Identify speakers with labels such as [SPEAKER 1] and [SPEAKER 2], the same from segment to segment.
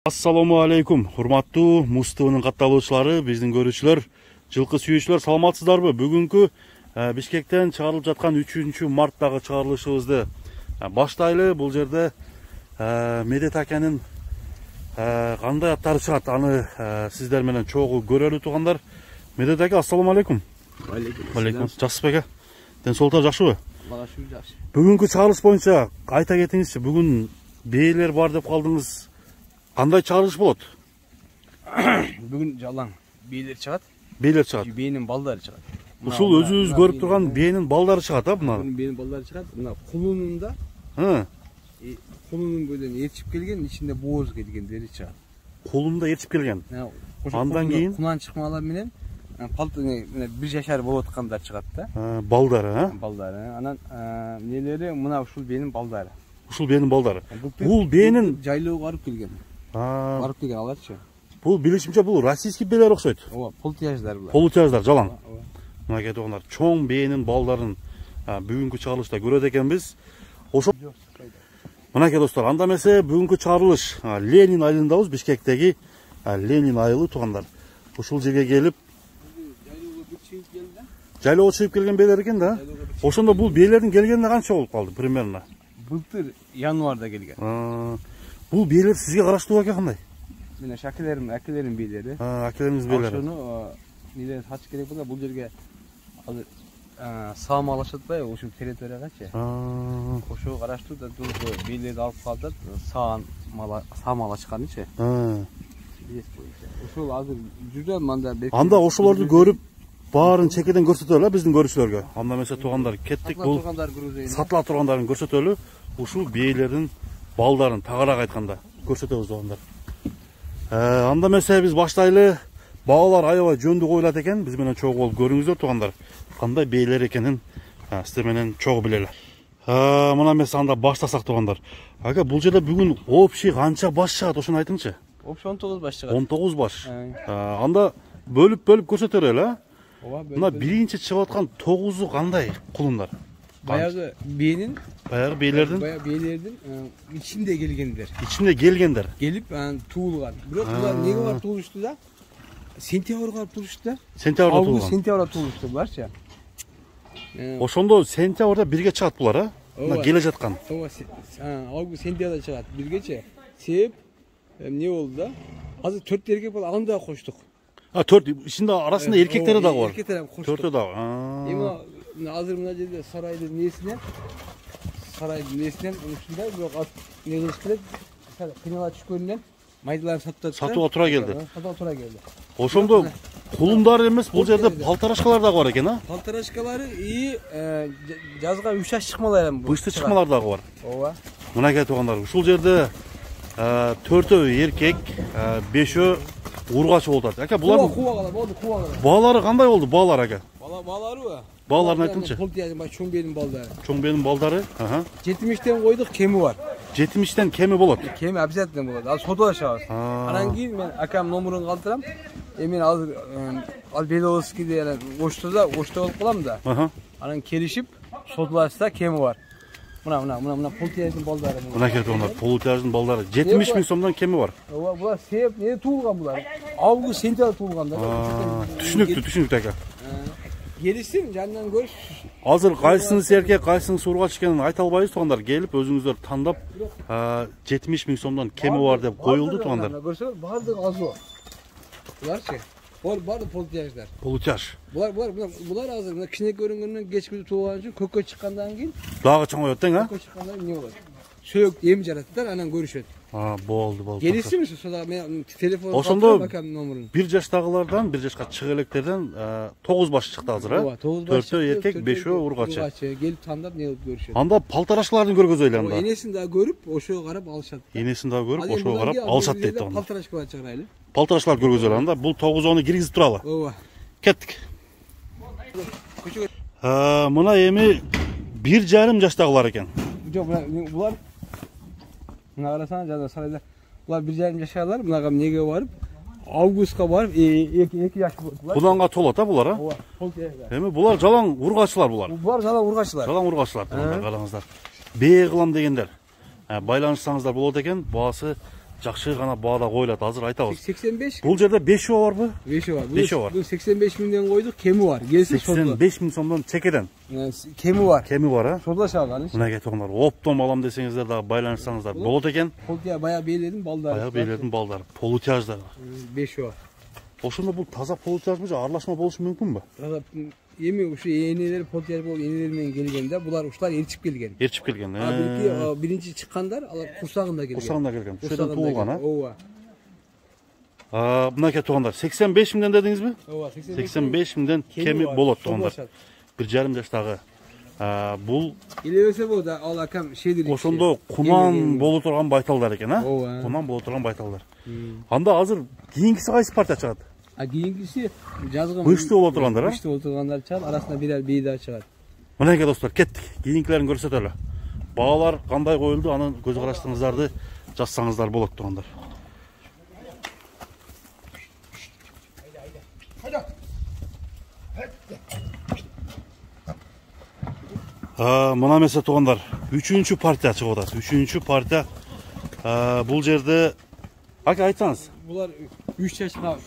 [SPEAKER 1] Assalamu alaikum, hurmattуу Муз ТВнын катталуучулары, биздин көрүүчүлөр, жылкы сүйүүчүлөр, саламатсыздарбы? Бүгүнкү Бишкектен чыгарылып жаткан 3-марттагы чыгарылышыбызды баштайлы. Бул жерде Медет акенин кандай аттары чыгат, аны сиздер менен чогуу көрөлү туугандар. Медет аке, ассаламу алейкум. Алейкум. Жакшысызбы аке? Ден соолуктар жакшыбы?
[SPEAKER 2] Жакшы.
[SPEAKER 1] Бүгүнкү чыгарылыш боюнча айта кетиңизчи, бүгүн бээлер бар деп калдыңыз. Кандай чыгарылыш болот?
[SPEAKER 2] Бүгүн жалаң бээлер чыгат.
[SPEAKER 1] Бээлер чыгат.
[SPEAKER 2] Бээнин балдары чыгат.
[SPEAKER 1] Ушул өзүбүз көрүп турган бээнин балдары чыгат, мына.
[SPEAKER 2] Бээнин балдары чыгат. Мына кулунунда, кулунун бөлөн ээрчип келген, ичинде бооз келгендери чыгат.
[SPEAKER 1] Колунда ээрчип келген. Андан кийин
[SPEAKER 2] кулан чыкмалар менен бир жашар болуп аткандар чыгат да.
[SPEAKER 1] Балдары,
[SPEAKER 2] Балдары. Анан эмнелери мына ушул бээнин балдары.
[SPEAKER 1] Ушул бээнин балдары. Бул бээнин
[SPEAKER 2] жайлоого барып келген. Барып келген аларчы.
[SPEAKER 1] Бул билишимче бул российский бээлер окшойт.
[SPEAKER 2] Ооба, полутяждар булар.
[SPEAKER 1] Полутяждар, жалаң. Мына кетип чоң бээнин балдарын бүгүнкү чыгарылышта көрөт экенбиз. Ошо мына достор, анда эмесе бүгүнкү чыгарылыш Ленин айылындабыз, Бишкектеги Ленин айылы туугандар. Ушул жерге келип жайлоого чыгып келген бээлер экен да. Ошондо бул бээлердин келгенине канча болуп калды примерно?
[SPEAKER 2] Былтыр январда келген.
[SPEAKER 1] Бул бээлер сизге караштуу экен кандай?
[SPEAKER 2] Мен акелерим бээлери.
[SPEAKER 1] Акелериңиз бээлери.
[SPEAKER 2] Ошону неден сатыш керек болса, бул жерге азыр саам алышатпай, ошол территориягачы. Ошого караштуу да бээлерди алып калдыр, саам алышканычы. Ошол азыр жүрөм мында.
[SPEAKER 1] Анда ошолорду көрүп баарын чекеден көрсөтөлү биздин көрүүчүлөргө. Анда эмесе туугандар, кеттик, бул сатыла тургандарын көрсөтөлү. Ушул бээлердин балдарын тагыраак айтканда көрсөтөбүз туугандар. Анда эмесе биз баштайлы. Баалар аябай жөндүү коюлат экен. Биз менен чогуу болуп көрүңүздөр туугандар. Кандай бээлер экенин сиздер менен чогуу билели. Мына эмесе анда баштасак туугандар. Ака, бул жерде бүгүн общий канча баш чыгат, ошону айтыңызчы.
[SPEAKER 2] Общий 19 баш чыгат.
[SPEAKER 1] 19 баш. Анда бөлүп көрсөтөлү, мына биринчи чыгып аткан 9-у кандай кулундар?
[SPEAKER 2] Баягы бээнин, бээлердин ичинде келгендер.
[SPEAKER 1] Ичинде келгендер.
[SPEAKER 2] Келип туулган. Бирок булар неге барып туулушту да? Сентябрга барып туулушту да.
[SPEAKER 1] Сентябрда туулган.
[SPEAKER 2] Сентябрда туулушту буларчы.
[SPEAKER 1] Ошондо сентябрда бирге чыгат булар, мына келе жаткан.
[SPEAKER 2] Ооба, август сентябрда чыгат биргечи. Себеп эмне болду да? Азыр 4 эркек бар, аны да коштук.
[SPEAKER 1] 4 ичинде арасында эркектери дагы бар.
[SPEAKER 2] Эркектер коштук.
[SPEAKER 1] 4 дагы.
[SPEAKER 2] Эми азыр мына жерде сарайдын несинен ушундай бирок эмне кылыш керек? Кыйнала түшкөнүнөн майдаларын сатууга
[SPEAKER 1] тура келди.
[SPEAKER 2] Сатууга тура келди.
[SPEAKER 1] Ошондо кулундар эмес, бул жерде палтарашкалар дагы бар экен,
[SPEAKER 2] Палтарашкалары жазга 3 аш чыкмалар.
[SPEAKER 1] Бышты чыкмалар дагы бар.
[SPEAKER 2] Ооба.
[SPEAKER 1] Мына туугандар, ушул жерде 4 эркек, 5 ургач болуп атат. Ака, булардын баалары кандай болду? Баалар ака.
[SPEAKER 2] Бааларыбы?
[SPEAKER 1] Бааларын айтыңызчы.
[SPEAKER 2] Чоң бээнин балдары.
[SPEAKER 1] Чоң бээнин балдары.
[SPEAKER 2] 70тен койдук, кеми бар.
[SPEAKER 1] 70тен кеми болот.
[SPEAKER 2] Кеми обязательно болот. Ал содо чабыз. Анан кийин мен акам номерин калтырам. Мен азыр ал Беловскийде оштода болуп калам да. Анан келишип содулашса кеми бар. Мына полутяждын балдары.
[SPEAKER 1] Мына туугандар, полутяждын балдары 70 000 сомдон кеми бар.
[SPEAKER 2] Ооба, булар себеп эмне туулган булар? Август сентябрда туулгандар.
[SPEAKER 1] Түшүнүктүү ака.
[SPEAKER 2] Келишсин, жанынан көрүш.
[SPEAKER 1] Азыр кайсыңыз эркек, кайсыңыз ургач экенин айта албайбыз туугандар. Келип өзүңүздөр тандап 70 000 сомдон кеми бар деп коюлду туугандар.
[SPEAKER 2] Көрсөңөр, бардыгы азо. Буларчы? Барды полутяждар.
[SPEAKER 1] Полутяж.
[SPEAKER 2] Булар азыр мына кичине көрүнгөндөн кечкиде туулган үчүн көккө чыккандан кийин
[SPEAKER 1] дагы чоңоет тең,
[SPEAKER 2] Көккө чыккандан кийин эмне болот? Сөөк эм жаратат, анан көрүшөт.
[SPEAKER 1] Болду.
[SPEAKER 2] Келишсиңби, сода мен телефон
[SPEAKER 1] ошондо
[SPEAKER 2] акам номерин.
[SPEAKER 1] 1 жаштагылардан, 1 жашка чыга электерден 9 баш чыкты азыр, 4 эркек, 5 ургач.
[SPEAKER 2] Келип тандап не кылып көрүшөт.
[SPEAKER 1] Анда палтарашкаларды көргөзөлү анда.
[SPEAKER 2] Энесин да көрүп, ошого карап алышат.
[SPEAKER 1] Энесин да көрүп, ошого карап алышат дейт анда.
[SPEAKER 2] Палтарашкалар чыгарайлы.
[SPEAKER 1] Палтарашкалар көргөзөлү анда. Бул 9-ону киргизип туралы.
[SPEAKER 2] Ооба.
[SPEAKER 1] Кеттик. Мына эми 1,5 жаштагылар экен.
[SPEAKER 2] Жок, булар мына карасаң, жана сарайда булар 1,5 жашагалар, мынага эмнеге барып, августка барып 2 жаш болдулар.
[SPEAKER 1] Куланга толот булар,
[SPEAKER 2] Ооба, полутяждар.
[SPEAKER 1] Эми булар жалаң ургачылар булар.
[SPEAKER 2] Булар жалаң ургачылар.
[SPEAKER 1] Жалаң ургачылар, караңыздар. Бээ кылам дегендер. Байланышсаңыздар болот экен, баасы жакшы гана баада коюлат. Азыр айтабыз.
[SPEAKER 2] 85.
[SPEAKER 1] Бул жерде 5 барбы?
[SPEAKER 2] 5 бар.
[SPEAKER 1] 5 бар.
[SPEAKER 2] Бул 85 миңден койдук, кеми бар. Келсе сотла.
[SPEAKER 1] 85 миң сомдон чекеден.
[SPEAKER 2] Кеми бар.
[SPEAKER 1] Кеми бар, а?
[SPEAKER 2] Содлашалган.
[SPEAKER 1] Мына кетиңер. Оптом алам десеңиздер дагы байланышсаңыздар болот экен.
[SPEAKER 2] Полтия баягы бейлердин балдары.
[SPEAKER 1] Баягы бейлердин балдары. Полутяждар.
[SPEAKER 2] 5 бар.
[SPEAKER 1] Ошондо бул таза полутяжбы же аралашма болушу мүмкүнбү?
[SPEAKER 2] Эми ушу энелер полтияж болуп энелер менен келгенде булар ушулар ээрчип келген.
[SPEAKER 1] Ээрчип келген.
[SPEAKER 2] Биринчи чыккандар алар курсагында келген.
[SPEAKER 1] Курсагында келген. Ошодон туулган, а?
[SPEAKER 2] Ооба.
[SPEAKER 1] Мынакей туугандар, 85 миңден дедиңизби?
[SPEAKER 2] Ооба,
[SPEAKER 1] 85 миңден кеми болот туугандар. 1,5 жаштагы. Бул
[SPEAKER 2] илебесе болот, ал акам шедир.
[SPEAKER 1] Ошондо кунан боло турган байталдар экен, а?
[SPEAKER 2] Ооба.
[SPEAKER 1] Кунан боло турган байталдар. Анда азыр кийинкиси кайсы партия чыгат?
[SPEAKER 2] Кийинкиси жазган
[SPEAKER 1] Бышты боло тургандар, а?
[SPEAKER 2] Бышты боло тургандар чыгат, арасында бирер бей да чыгат.
[SPEAKER 1] Мынакей достор, кеттик. Кийинкилерин көрсөтөлү. Баалар кандай коюлду, аны көз караштарыңыздарды жазсаңыздар болот туугандар. Мына эмесе туугандар, 3-чү партия чыгып атат. 3-чү партия бул жерде ака айтсаңыз.
[SPEAKER 2] Булар 3 жашка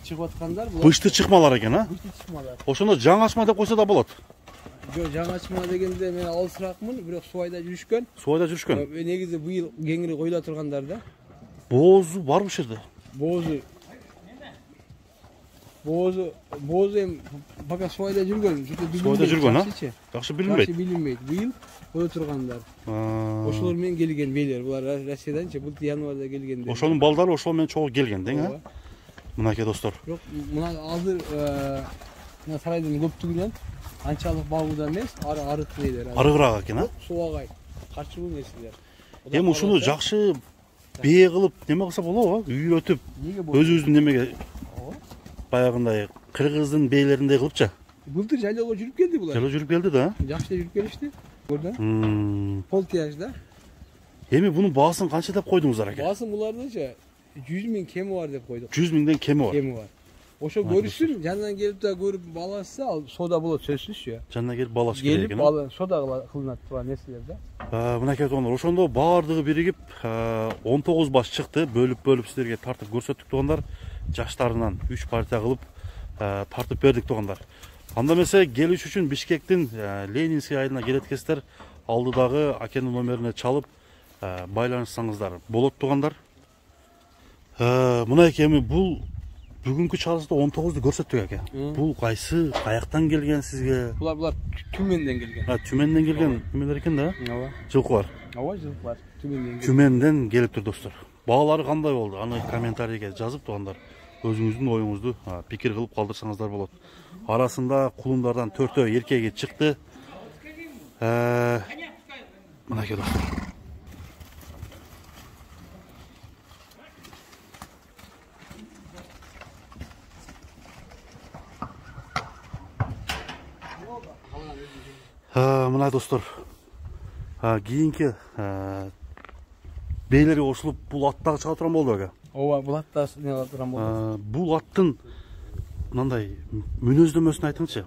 [SPEAKER 2] чыгып аткандар, булар
[SPEAKER 1] Бышты чыкмалар экен, а?
[SPEAKER 2] бышты чыкмалар.
[SPEAKER 1] Ошондо жаңачма деп койсо да болот.
[SPEAKER 2] Жок, жаңачма дегенде мен алысыракмын, бирок Субайда жүрүшкөн.
[SPEAKER 1] Субайда жүрүшкөн.
[SPEAKER 2] Негизи быйыл кеңири коюла тургандар да.
[SPEAKER 1] Боозу барбы ушул жерде?
[SPEAKER 2] Боозу эми пока Субайда жүргөн.
[SPEAKER 1] Субайда жүргөн, а? Жакшы билинбейт.
[SPEAKER 2] Жакшы билинбейт. Быйыл коюла тургандар. Ошолор менен келген бейлер. Булар Россияданчы, бул январда келгенде.
[SPEAKER 1] Ошонун балдары ошол менен чогуу келген, дең, а? Мынакей достор.
[SPEAKER 2] Жок, мына азыр мына сарайдын көптүгүнөн анчалык багууда эмес, арык дейлер.
[SPEAKER 1] Арыгыраак экен, а?
[SPEAKER 2] Суагай, карчыгуу нерселер.
[SPEAKER 1] Эми ушуну жакшы бээ кылып неме кылса болобу? Үйрөтүп, өзүбүздүн немеге баягындай кыргыздын бейлериндей кылыпчы.
[SPEAKER 2] Былтыр жайлоого жүрүп келди булар.
[SPEAKER 1] Жайлоо жүрүп келди да.
[SPEAKER 2] Жакшы жүрүп келишти. Көрдүң? Полтияжда.
[SPEAKER 1] Эми бунун баасын канча деп койдуңуздар экен?
[SPEAKER 2] Баасын булардынча 100 миң кеми бар деп койдук.
[SPEAKER 1] 100 миңден кеми бар.
[SPEAKER 2] Кеми бар. Ошо көрүшсүн, жанынан келип да көрүп баласы ал сода болот сөзсүзчү.
[SPEAKER 1] Жанынан келип баласы керек экен.
[SPEAKER 2] Келип сода кылынат турган нерселер да.
[SPEAKER 1] Мынакей туугандар, ошондо баардыгы биригип 19 баш чыкты. Бөлүп силерге тартып көрсөттүк туугандар. Жаштарынан 3 партия кылып тартып бердик туугандар. Анда эмесе келиш үчүн Бишкектин Ленинский айылына келеткесиздер, алдыдагы акенин номерине чалып байланышсаңыздар болот туугандар. Мынакей эми бул бүгүнкү чалышта 19ду көрсөттүк экен. Бул кайсы, каяктан келген сизге?
[SPEAKER 2] Булар Түменден келген.
[SPEAKER 1] Түменден келген немелер экен да?
[SPEAKER 2] Ооба.
[SPEAKER 1] Жылкылар.
[SPEAKER 2] Ооба, жылкылар.
[SPEAKER 1] Түменден келип тур достор. Баалары кандай болду? Аны комментарийге жазып туугандар. Өзүңүздүн оюңузду пикир кылып калтырсаңыздар болот. Арасында кулундардан 4-өө эркеги чыкты. Мынакей достор. Мына достор. Кийинки бейлерге кошулуп бул аттагы чыга турган болду ака.
[SPEAKER 2] Ооба, бул атта не кыла турган болду.
[SPEAKER 1] Бул аттын мындай мүнөздөмөсүн айтыңызчы.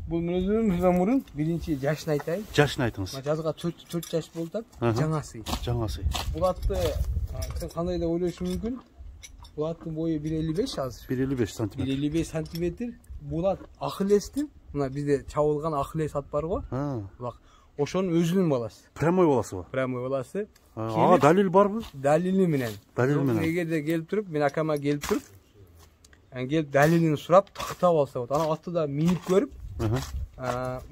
[SPEAKER 2] Бул мүнөздөмөсүнөн мурун биринчи жашын айтайын.
[SPEAKER 1] Жашын айтыңыз.
[SPEAKER 2] Жазга 4 жаш болуп атат. Жаңасы. Бул атты сен кандай деп ойлошуң мүмкүн? Бул аттын бою 1.55 азыр.
[SPEAKER 1] 1.55 см.
[SPEAKER 2] 1.55 см. Бул ат Ахиллестин, мына бизде чабылган Ахиллес ат бар го. Бак, ошонун өзүнүн баласы.
[SPEAKER 1] Прямой баласыбы?
[SPEAKER 2] Прямой баласы.
[SPEAKER 1] Ага, далил барбы?
[SPEAKER 2] Далили менен. Эгерде келип туруп, мен акама келип туруп, келип далилин сурап, тактап алса болот. Ана атты да минип көрүп,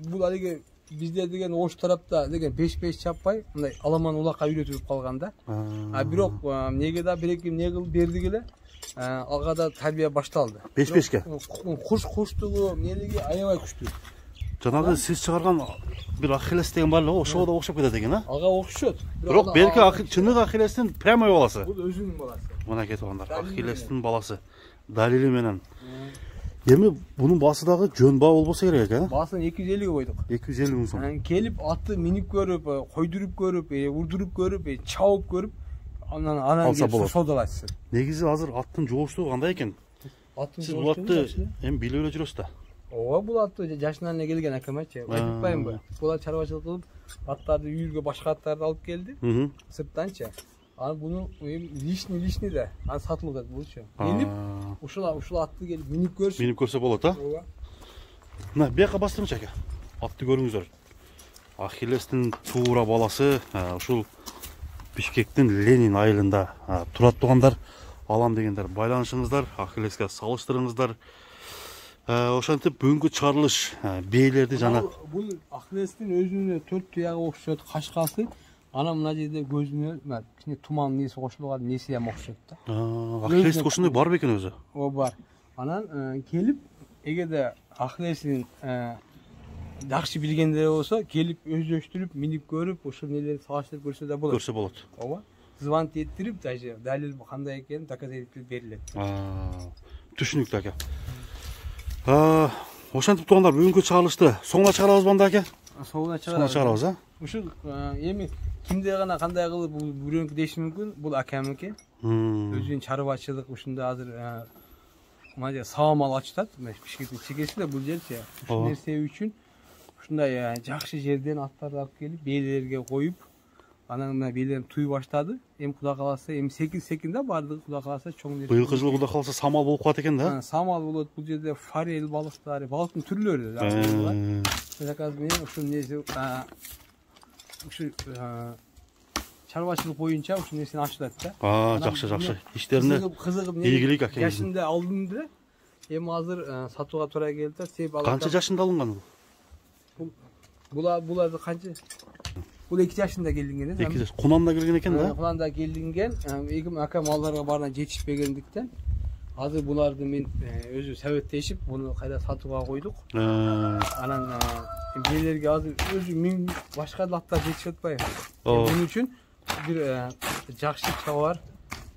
[SPEAKER 2] бул алиги бизде деген ош тарапта деген 5-5 чаппай, мындай аламан улакка үйрөтүлүп калган да. Бирок неге да бир-эки эмне кылып бердик эле, ага да тарбия башталды.
[SPEAKER 1] 5-5ке.
[SPEAKER 2] Куштугу, эмнелиги аябай күчтүү.
[SPEAKER 1] Жанагы сиз чыгарган бир Ахиллес деген бар эле, ошого да окшоп кетет экен, а?
[SPEAKER 2] Ага окшот.
[SPEAKER 1] Бирок белки чыныгы Ахиллестин прямой баласы.
[SPEAKER 2] Бул өзүнүн баласы.
[SPEAKER 1] Мына кетип Ахиллестин баласы. Далили менен. Эми бунун баасы дагы жөн баа болбосо керек экен, а?
[SPEAKER 2] Баасын 250 койдук.
[SPEAKER 1] 250 миң сом.
[SPEAKER 2] Келип атты минип көрүп, койдуруп көрүп, урдуруп көрүп, чабып көрүп, анан келип содалашсын.
[SPEAKER 1] Негизи азыр аттын жооштугу кандай экен? Сиз бул атты эми билип эле жүрөсүз да.
[SPEAKER 2] Ооба, бул атты жашынан эле келген акамачы. Айтпаймынбы? Булар чарбачылык кылып, аттарды үйүргө башка аттарды алып келди. Сырттанчы. Аны bunu лишний да. Аны сатылып жатат болчу. Келип, ушул атты келип минип көрсүн.
[SPEAKER 1] Минип көрсө болот, а?
[SPEAKER 2] Ооба.
[SPEAKER 1] Мына бияка бастырыңыз ака. Атты көрүңүздөр. Ахиллестин туура баласы ушул Бишкектин Ленин айылында турат тугандар, алам дегендер байланышыңыздар, Ахиллеске салыштырыңыздар. Ошентип бүгүнкү чыгарылыш бейлерди жана
[SPEAKER 2] бул Ахиллестин өзүнө 4 туягы окшойт, кашкасы. Ана мына жерде көзүнө кичине туман неси кошулган неси ham окшойт да.
[SPEAKER 1] Ахиллестик ошондой бар бекен өзү?
[SPEAKER 2] О бар. Анан келип, эгерде Ахиллестин жакшы билгендер болсо, келип өздөштүрүп, минип көрүп, ошол нелерди салыштырып көрсө да болот.
[SPEAKER 1] Көрсө болот.
[SPEAKER 2] Ооба. Звонок эттирип, даже далил кандай экенин доказать этип берилет.
[SPEAKER 1] Түшүнүктүү ака. Ошентип тугандар бүгүнкү чыгарылышты соңуна чыгарабызбы анда ака?
[SPEAKER 2] Соңуна
[SPEAKER 1] чыгарабыз, а?
[SPEAKER 2] Ушул эми кимде гана кандай кылып бул бирөөнүкү деши мүмкүн, бул акамыки. Өзүнүн чарбачылык ушунда азыр мына жер саамал ачтат, Бишкектин чекеси да бул жерчи. Ушул нерсе үчүн ушундай жакшы жерден аттарды алып келип, бейлерге коюп, анан мына бейлерин туй баштады. Эми Кудай кааласа, эми секин да бардыгы Кудай кааласа чоң нерсе.
[SPEAKER 1] Быйылкы жылы Кудай кааласа самал болуп калат экен да?
[SPEAKER 2] Самал болот, бул жерде форель балыктары, балыктын түрлөрү да. Заказ менен ушул нерсе ушул чарбачылык боюнча ушул нерсени ачылат да.
[SPEAKER 1] Жакшы. Иштерине ийгилик ака.
[SPEAKER 2] Жашында алдым да. Эми азыр сатууга туура келди да. Себеп
[SPEAKER 1] Канча жашында алынган
[SPEAKER 2] бул? Буларды канча? Бул 2 жашында келинген да.
[SPEAKER 1] 2 жаш. Кунанда келген экен да?
[SPEAKER 2] Кунанда келинген. Эки ака малдарга барына жетишпегендиктен азыр буларды мен өзү советтешип, буну кайда сатууга койдук. Анан бейлерге азыр өзү мен башка аттар жетишип атпайбы. Bunun үчүн бир жакшы товар,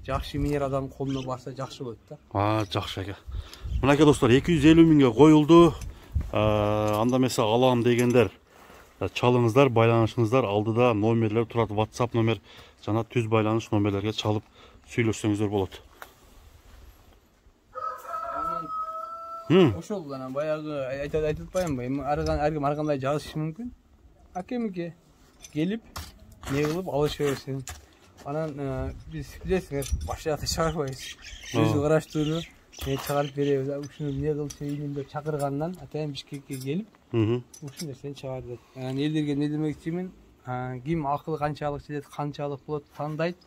[SPEAKER 2] жакшы минер адамдын колуна барса жакшы болот да.
[SPEAKER 1] Жакшы ака. Мынакей достор 250 миңге коюлду. Анда эмесе алам дегендер чалыңыздар, байланышыңыздар, алдыда номерлер турат, WhatsApp номер жана түз байланыш номерлерге чалып сүйлөшсөңүздөр болот.
[SPEAKER 2] Ошол анан баягы айтып атпаймынбы? Эми ар кандай жазышы мүмкүн. Акемике келип не кылып алыша берсин. Анан биз билесиңер, башкача чыгарбайбыз. Өзү караштыруу, чыгарып беребиз. Ушуну не кылып сейилин деп чакыргандан атайын Бишкекке келип, ушул нерсени чыгарды. Элдерге не демекчимин? Ким акылы канчалык жетет, канчалык болот тандайт.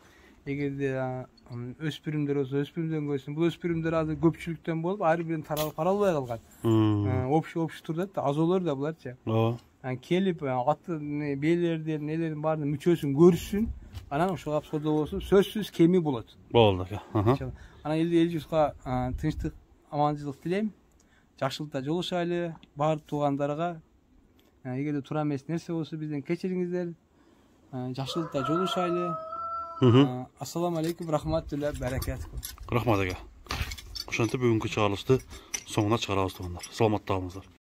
[SPEAKER 2] Эгерде өспүрүмдөр болсо өспүрүмдөн көрсүн. Бул өспүрүмдөр азыр көпчүлүктөн болуп, ар бирин таралбай калган. Общий турат да, азолор да буларчы. Келип аты бейлердин нелердин баарын мүчөсүн көрсүн. Анан ушуга содо болсун, сөзсүз кеми болот.
[SPEAKER 1] Болду ака.
[SPEAKER 2] Анан эл журтка тынчтык, аманчылык тилейм. Жакшылыкта жолугушайлы, баардык туугандарга. Эгерде туура эмес нерсе болсо бизден кечириңиздер. Жакшылыкта жолугушайлы. Ассаламу алейкум, рахматулла, баракатух.
[SPEAKER 1] Рахмат ака. Ошентип бүгүнкү чыгарылышты соңуна чыгарабыз тугандар. Саламатта болуңуздар.